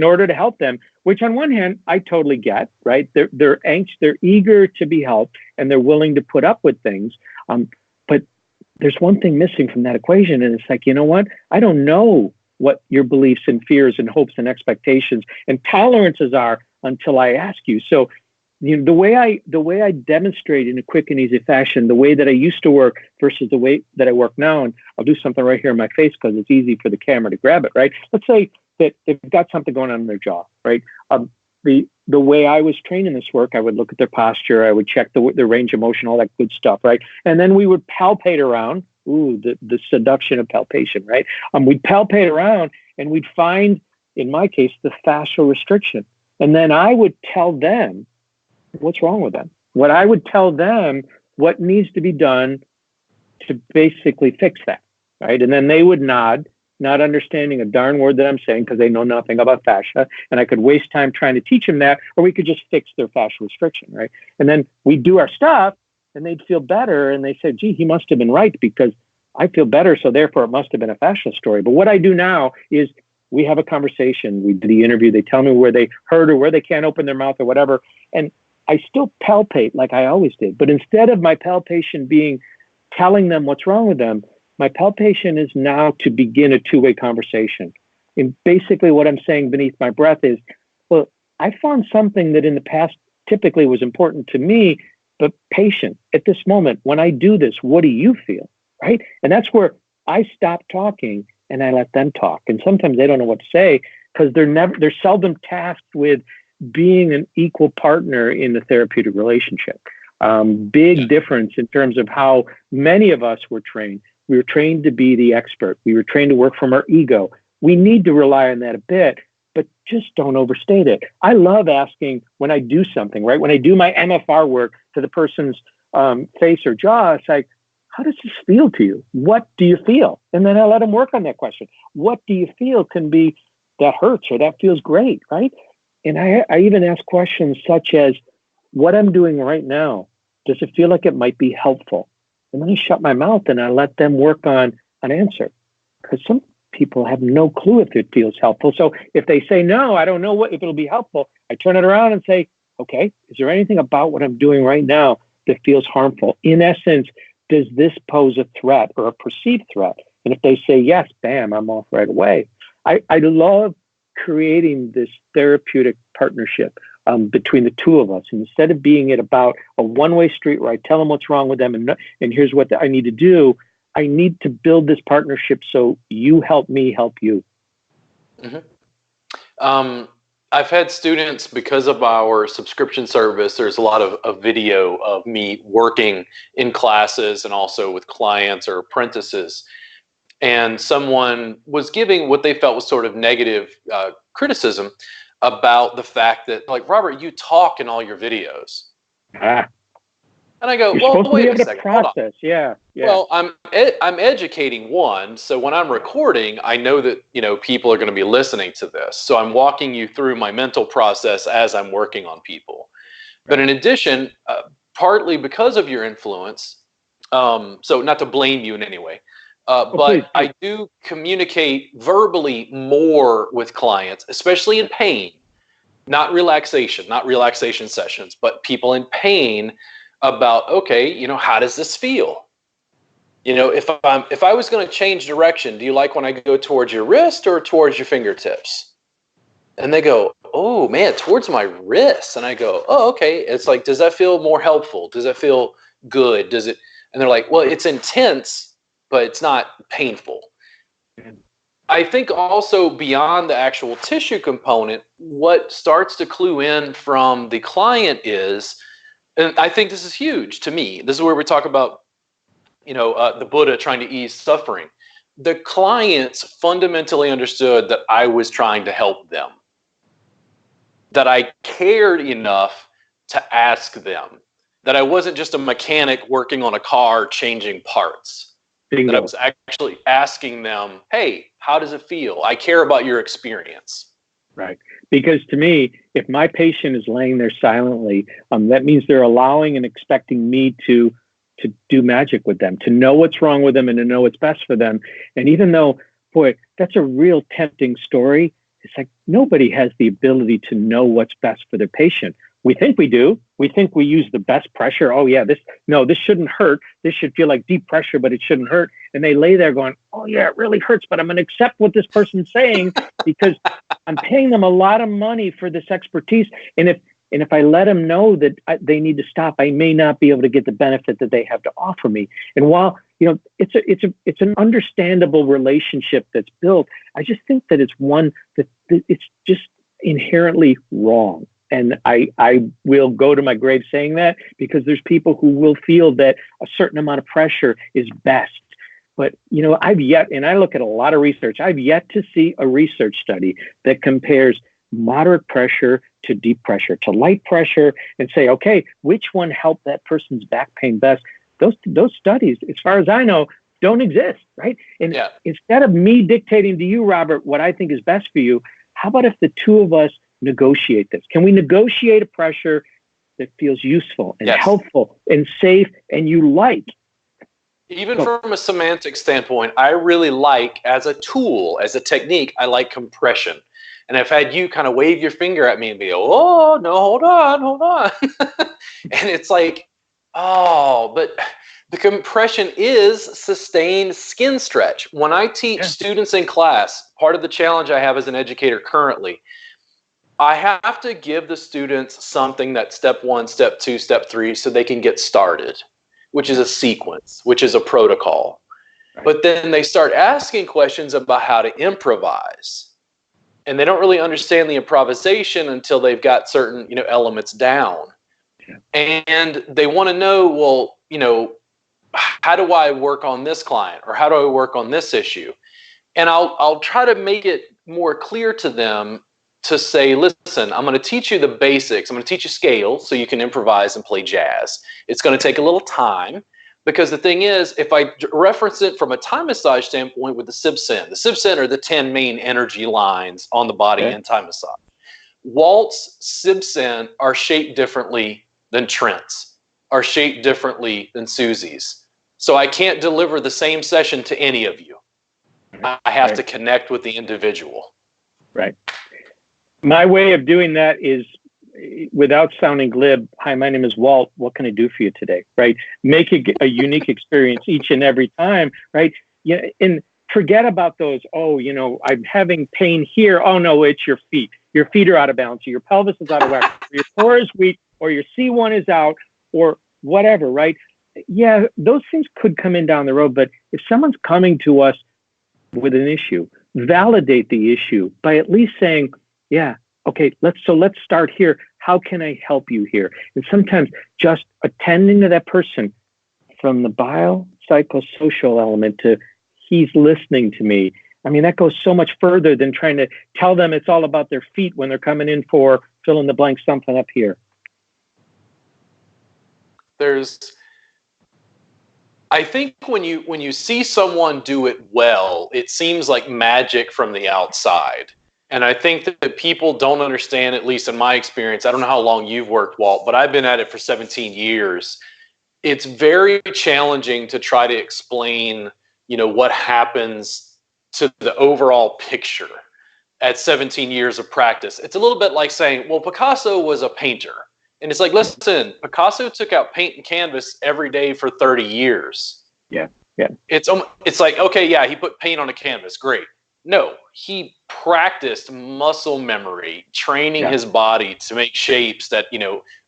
order to help them, which on one hand, I totally get, right? They're anxious, they're eager to be helped, and they're willing to put up with things. But there's one thing missing from that equation. And it's like, you know what? I don't know what your beliefs and fears and hopes and expectations and tolerances are until I ask you. So, the way I demonstrate in a quick and easy fashion, the way that I used to work versus the way that I work now, and I'll do something right here in my face because it's easy for the camera to grab it, right? Let's say that they've got something going on in their jaw, right? The way I was trained in this work, I would look at their posture, I would check the range of motion, all that good stuff, right? And then we would palpate around. Ooh, the seduction of palpation, right? We'd palpate around and we'd find, in my case, the fascial restriction. And then I would tell them what's wrong with them. What I would tell them what needs to be done to basically fix that, right? And then they would nod, not understanding a darn word that I'm saying because they know nothing about fascia, and I could waste time trying to teach them that, or we could just fix their fascial restriction, right? And then we'd do our stuff, and they'd feel better, and they said, gee, he must have been right because I feel better, so therefore it must have been a fascial story. But what I do now is we have a conversation, we do the interview, they tell me where they hurt or where they can't open their mouth or whatever, and I still palpate like I always did. But instead of my palpation being telling them what's wrong with them, my palpation is now to begin a two-way conversation. And basically what I'm saying beneath my breath is, well, I found something that in the past typically was important to me, but patient. At this moment, when I do this, what do you feel, right? And that's where I stop talking and I let them talk. And sometimes they don't know what to say because they're seldom tasked with being an equal partner in the therapeutic relationship. Big difference in terms of how many of us were trained. We were trained to be the expert. We were trained to work from our ego. We need to rely on that a bit, but just don't overstate it. I love asking when I do something, right? When I do my MFR work to the person's face or jaw, it's like, how does this feel to you? What do you feel? And then I let them work on that question. What do you feel can be that hurts or that feels great, right? And I even ask questions such as, what I'm doing right now, does it feel like it might be helpful? And then I shut my mouth and I let them work on an answer. Because some people have no clue if it feels helpful. So if they say, no, I don't know if it'll be helpful, I turn it around and say, okay, is there anything about what I'm doing right now that feels harmful? In essence, does this pose a threat or a perceived threat? And if they say yes, bam, I'm off right away. I love creating this therapeutic partnership between the two of us. And instead of being it about a one-way street where I tell them what's wrong with them and here's what I need to do, I need to build this partnership so you help me help you. Mm-hmm. I've had students, because of our subscription service, there's a lot of video of me working in classes and also with clients or apprentices. And someone was giving what they felt was sort of negative criticism about the fact that, like, Robert, you talk in all your videos. And I go, well, wait a second. Process. Yeah. Well, I'm educating one, so when I'm recording, I know that people are going to be listening to this. So I'm walking you through my mental process as I'm working on people. Right. But in addition, partly because of your influence, so not to blame you in any way. But I do communicate verbally more with clients, especially in pain, not relaxation sessions, but people in pain about, okay, how does this feel? If I was going to change direction, do you like when I go towards your wrist or towards your fingertips? And they go, oh man, towards my wrist. And I go, oh, okay. It's like, does that feel more helpful? Does that feel good? And they're like, well, it's intense, but it's not painful. I think also beyond the actual tissue component, what starts to clue in from the client is, and I think this is huge to me, this is where we talk about, the Buddha trying to ease suffering. The clients fundamentally understood that I was trying to help them, that I cared enough to ask them, that I wasn't just a mechanic working on a car changing parts. Bingo. That I was actually asking them, hey, how does it feel? I care about your experience. Right. Because to me, if my patient is laying there silently, that means they're allowing and expecting me to do magic with them, to know what's wrong with them and to know what's best for them. And even though, boy, that's a real tempting story, it's like nobody has the ability to know what's best for their patient. We think we do. We think we use the best pressure. Oh yeah, this shouldn't hurt. This should feel like deep pressure, but it shouldn't hurt. And they lay there going, oh yeah, it really hurts, but I'm going to accept what this person's saying because I'm paying them a lot of money for this expertise. And if I let them know that they need to stop, I may not be able to get the benefit that they have to offer me. And while it's an understandable relationship that's built, I just think that it's one that it's just inherently wrong. And I will go to my grave saying that, because there's people who will feel that a certain amount of pressure is best. But, I've yet, and I look at a lot of research, I've yet to see a research study that compares moderate pressure to deep pressure to light pressure and say, okay, which one helped that person's back pain best? Those studies, as far as I know, don't exist, right? And instead of me dictating to you, Robert, what I think is best for you, how about if the two of us negotiate this? Can we negotiate a pressure that feels useful and helpful and safe and you like? Even from a semantic standpoint, I really like, as a tool, as a technique, I like compression. And I've had you kind of wave your finger at me and be, oh, no, hold on. And it's like, oh, but the compression is sustained skin stretch. When I teach students in class, part of the challenge I have as an educator currently, I have to give the students something that's step 1, step 2, step 3, so they can get started, which is a sequence, which is a protocol. Right. But then they start asking questions about how to improvise. And they don't really understand the improvisation until they've got certain, elements down. Yeah. And they want to know, well, how do I work on this client, or how do I work on this issue? And I'll try to make it more clear to them to say, listen, I'm going to teach you the basics. I'm going to teach you scales so you can improvise and play jazz. It's going to take a little time, because the thing is, if I reference it from a time massage standpoint with the SIBSEN are the 10 main energy lines on the body in time massage. Walt's SIBSEN are shaped differently than Trent's, are shaped differently than Susie's. So I can't deliver the same session to any of you. I have to connect with the individual. Right. My way of doing that is, without sounding glib, hi, my name is Walt. What can I do for you today? Right? Make it a unique experience each and every time, right? Yeah, and forget about those, I'm having pain here. Oh, no, it's your feet. Your feet are out of balance. Your pelvis is out of whack. Your core is weak, or your C1 is out, or whatever, right? Yeah, those things could come in down the road. But if someone's coming to us with an issue, validate the issue by at least saying, yeah, okay, let's start here. How can I help you here? And sometimes just attending to that person, from the biopsychosocial element to he's listening to me. I mean, that goes so much further than trying to tell them it's all about their feet when they're coming in for fill in the blank something up here. I think when you see someone do it well, it seems like magic from the outside. And I think that people don't understand, at least in my experience. I don't know how long you've worked, Walt, but I've been at it for 17 years. It's very challenging to try to explain, what happens to the overall picture at 17 years of practice. It's a little bit like saying, well, Picasso was a painter. And it's like, listen, Picasso took out paint and canvas every day for 30 years. Yeah. It's like, okay, yeah, he put paint on a canvas. Great. No, he practiced muscle memory, training his body to make shapes that,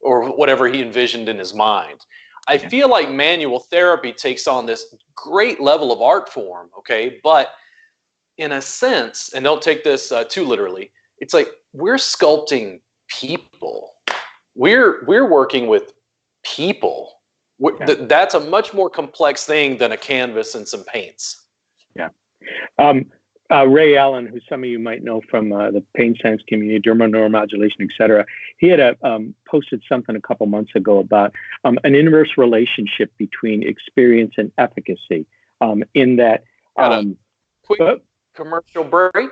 or whatever he envisioned in his mind. I feel like manual therapy takes on this great level of art form, okay? But in a sense, and don't take this too literally, it's like we're sculpting people. We're working with people. That's a much more complex thing than a canvas and some paints. Yeah. Ray Allen, who some of you might know from the pain science community, dermal neuromodulation, et cetera, he had posted something a couple months ago about an inverse relationship between experience and efficacy. In that, quick commercial break.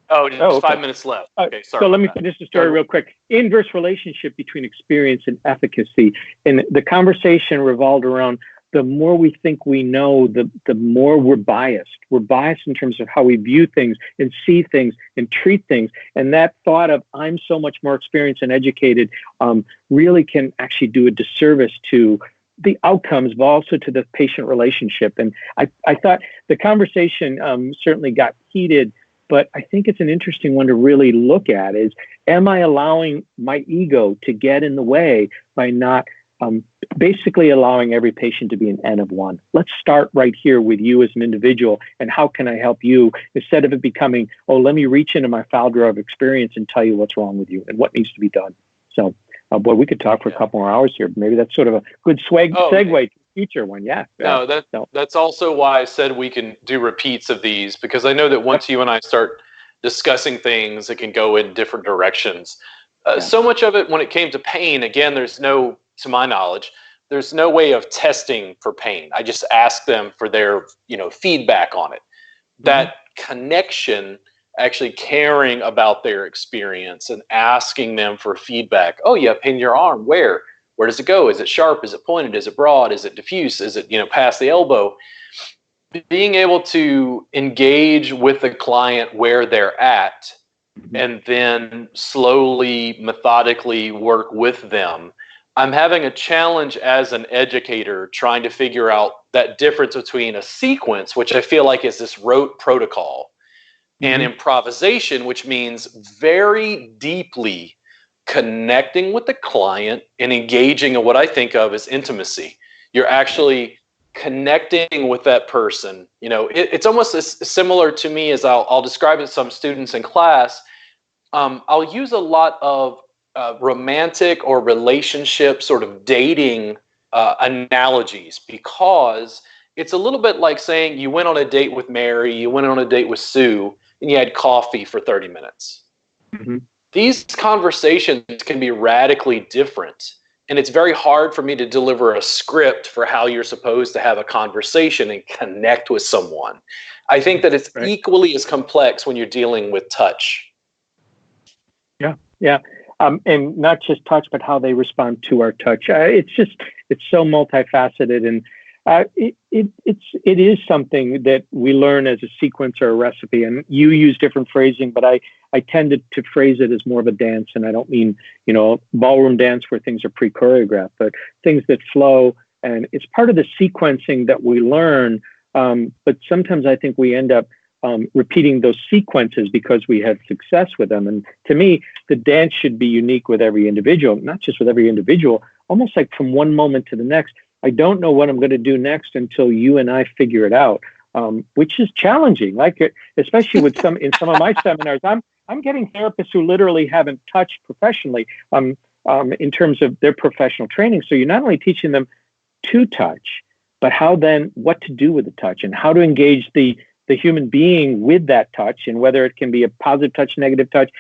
Just 5 minutes left. Okay, sorry. So let me finish the story real quick. Inverse relationship between experience and efficacy. And the conversation revolved around the more we think we know, the more we're biased. We're biased in terms of how we view things and see things and treat things. And that thought of I'm so much more experienced and educated really can actually do a disservice to the outcomes, but also to the patient relationship. And I thought the conversation certainly got heated, but I think it's an interesting one to really look at is, am I allowing my ego to get in the way by not basically allowing every patient to be an N of one? Let's start right here with you as an individual, and how can I help you, instead of it becoming, let me reach into my file drawer of experience and tell you what's wrong with you and what needs to be done. So, boy, we could talk for a couple more hours here. Maybe that's sort of a good segue to the future one. Yeah. No, that's also why I said we can do repeats of these, because I know that once you and I start discussing things, it can go in different directions. So much of it, when it came to pain, again, to my knowledge, there's no way of testing for pain. I just ask them for their, feedback on it. That connection, actually caring about their experience and asking them for feedback. Oh, you have pain in your arm. Where? Where does it go? Is it sharp? Is it pointed? Is it broad? Is it diffuse? Is it, past the elbow? Being able to engage with the client where they're at and then slowly, methodically work with them. I'm having a challenge as an educator trying to figure out that difference between a sequence, which I feel like is this rote protocol, and improvisation, which means very deeply connecting with the client and engaging in what I think of as intimacy. You're actually connecting with that person. It's almost as similar to me as I'll describe it to some students in class. I'll use a lot of romantic or relationship sort of dating analogies, because it's a little bit like saying you went on a date with Mary, you went on a date with Sue, and you had coffee for 30 minutes. These conversations can be radically different, and it's very hard for me to deliver a script for how you're supposed to have a conversation and connect with someone. I think that it's equally as complex when you're dealing with touch. Yeah. And not just touch, but how they respond to our touch. It's so multifaceted, and it is something that we learn as a sequence or a recipe. And you use different phrasing, but I tend to phrase it as more of a dance. And I don't mean, ballroom dance where things are pre-choreographed, but things that flow. And it's part of the sequencing that we learn. But sometimes I think we end up repeating those sequences because we had success with them. And to me, the dance should be unique with every individual, not just with every individual, almost like from one moment to the next. I don't know what I'm going to do next until you and I figure it out, which is challenging. Like, especially in some of my seminars, I'm getting therapists who literally haven't touched professionally in terms of their professional training. So you're not only teaching them to touch, but what to do with the touch and how to engage the human being with that touch, and whether it can be a positive touch, negative touch,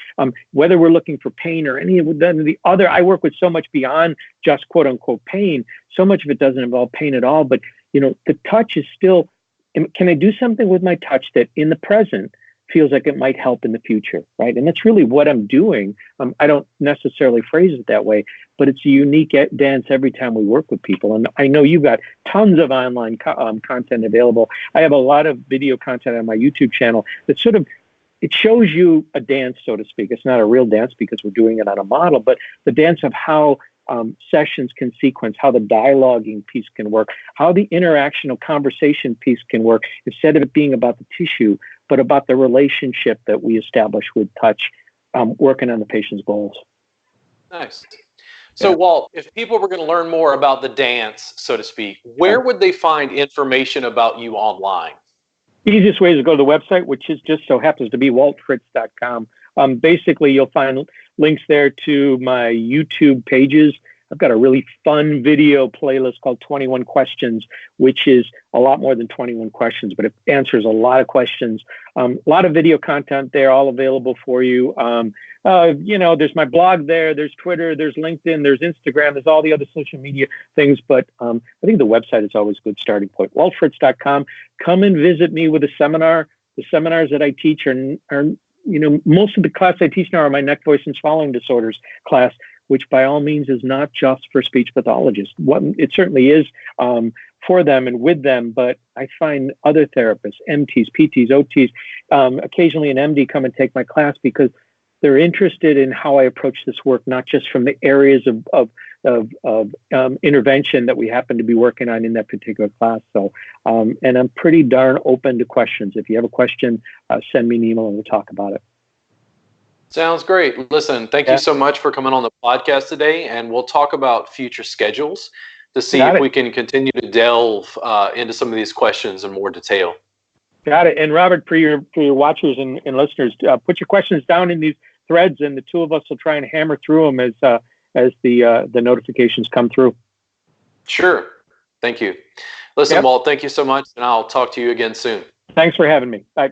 whether we're looking for pain or any of the other. I work with so much beyond just quote unquote pain. So much of it doesn't involve pain at all, but the touch is still, can I do something with my touch that in the present feels like it might help in the future, right? And that's really what I'm doing. I don't necessarily phrase it that way, but it's a unique dance every time we work with people. And I know you've got tons of online content available. I have a lot of video content on my YouTube channel that it shows you a dance, so to speak. It's not a real dance because we're doing it on a model, but the dance of how sessions can sequence, how the dialoguing piece can work, how the interactional conversation piece can work, instead of it being about the tissue, but about the relationship that we establish with touch, working on the patient's goals. Nice. So, Walt, if people were going to learn more about the dance, so to speak, where would they find information about you online? Easiest way is to go to the website, which is just so happens to be waltfritz.com. Basically, you'll find links there to my YouTube pages, I've got a really fun video playlist called 21 Questions, which is a lot more than 21 questions, but it answers a lot of questions. A lot of video content there, all available for you. There's my blog there, there's Twitter, there's LinkedIn, there's Instagram, there's all the other social media things. But I think the website is always a good starting point. WaltFritz.com. Come and visit me with a seminar. The seminars that I teach are most of the class I teach now are my neck, voice, and swallowing disorders class, which by all means is not just for speech pathologists. It certainly is for them and with them, but I find other therapists, MTs, PTs, OTs, occasionally an MD come and take my class because they're interested in how I approach this work, not just from the areas of intervention that we happen to be working on in that particular class. So, and I'm pretty darn open to questions. If you have a question, send me an email and we'll talk about it. Sounds great. Listen, thank you so much for coming on the podcast today, and we'll talk about future schedules to see if we can continue to delve into some of these questions in more detail. Got it. And Robert, for your watchers and listeners, put your questions down in these threads, and the two of us will try and hammer through them as the notifications come through. Sure. Thank you. Listen, Walt, thank you so much, and I'll talk to you again soon. Thanks for having me. Bye.